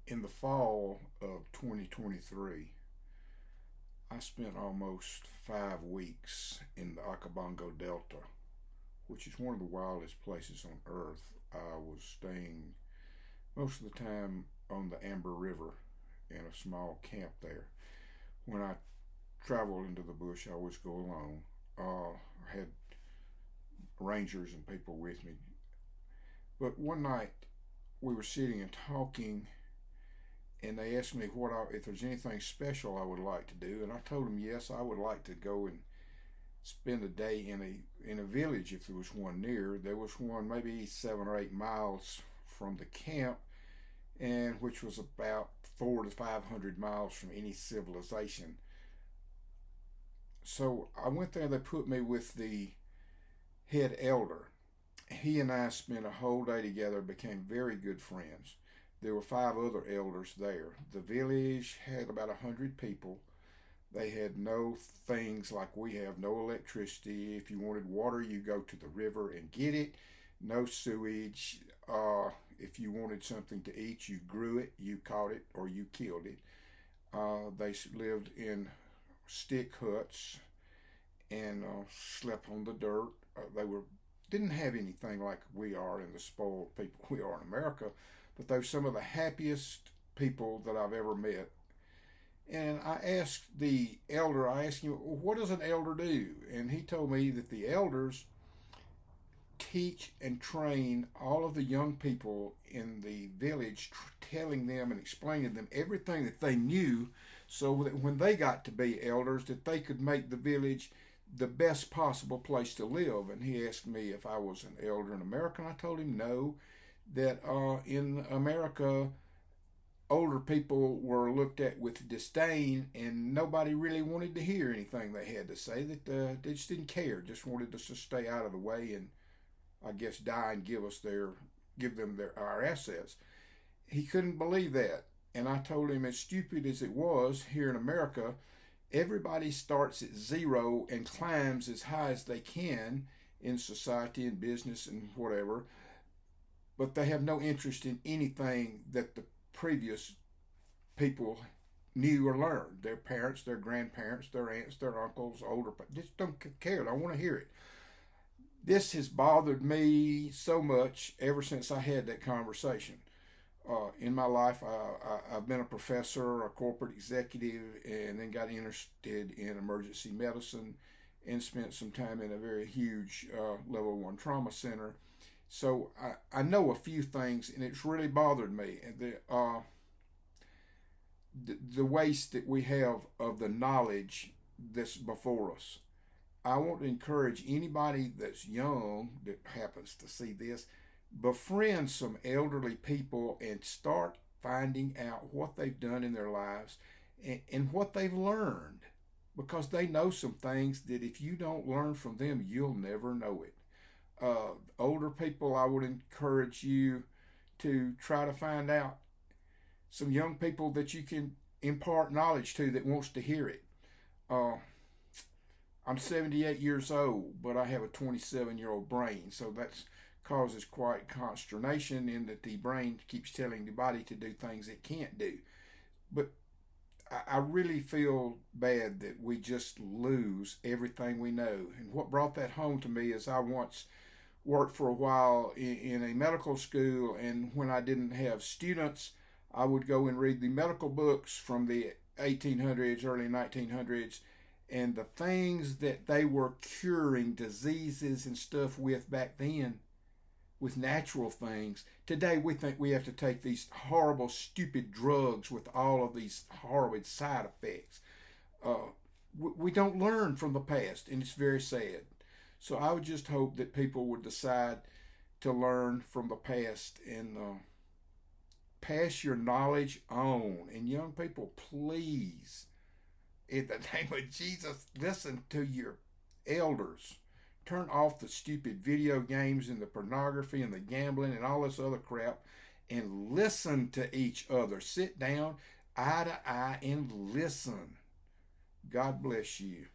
In the fall of 2023, I spent almost 5 weeks in the Okavango Delta, which is one of the wildest places on earth. I was staying most of the time on the Amber River in a small camp there. When I travel into the bush, I always go alone. I had rangers and people with me. But one night we were sitting and talking, and they asked me if there's anything special I would like to do, and I told them yes, I would like to go and spend a day in a village if there was one near. There was one maybe 7 or 8 miles from the camp, and which was about 400 to 500 miles from any civilization. So I went there. They put me with the head elder. He and I spent a whole day together, became very good friends. There were 5 other elders there. The village had about 100 people. They had no things like we have, no electricity. If you wanted water, you go to the river and get it. No sewage. If you wanted something to eat, you grew it, you caught it, or you killed it. They lived in stick huts and slept on the dirt. They were didn't have anything like we are in the spoiled people we are in America, but they were some of the happiest people that I've ever met. And I asked the elder, I asked him, what does an elder do? And he told me that the elders teach and train all of the young people in the village, telling them and explaining to them everything that they knew, so that when they got to be elders, that they could make the village the best possible place to live. And he asked me if I was an elder in America, and I told him no, that in America, older people were looked at with disdain, and nobody really wanted to hear anything they had to say. That they just didn't care, just wanted us to stay out of the way and I guess die and give them our assets. He couldn't believe that, and I told him, as stupid as it was, here in America, everybody starts at zero and climbs as high as they can in society and business and whatever, but they have no interest in anything that the previous people knew or learned. Their parents, their grandparents, their aunts, their uncles, older, just don't care. I don't want to hear it. This has bothered me so much ever since I had that conversation. In my life, I've been a professor, a corporate executive, and then got interested in emergency medicine and spent some time in a very huge level 1 trauma center. So I know a few things, and it's really bothered me. And the waste that we have of the knowledge that's before us. I want to encourage anybody that's young that happens to see this, befriend some elderly people and start finding out what they've done in their lives and what they've learned, because they know some things that if you don't learn from them, you'll never know it. Older people, I would encourage you to try to find out some young people that you can impart knowledge to that wants to hear it. Uh, I'm 78 years old, but I have a 27-year-old brain, so that causes quite consternation in that the brain keeps telling the body to do things it can't do. But I really feel bad that we just lose everything we know. And what brought that home to me is I once worked for a while in a medical school, and when I didn't have students, I would go and read the medical books from the 1800s, early 1900s, and the things that they were curing diseases and stuff with back then, with natural things. Today we think we have to take these horrible, stupid drugs with all of these horrible side effects. We don't learn from the past, and it's very sad. So I would just hope that people would decide to learn from the past and pass your knowledge on. And young people, please, in the name of Jesus, listen to your elders. Turn off the stupid video games and the pornography and the gambling and all this other crap, and listen to each other. Sit down eye to eye and listen. God bless you.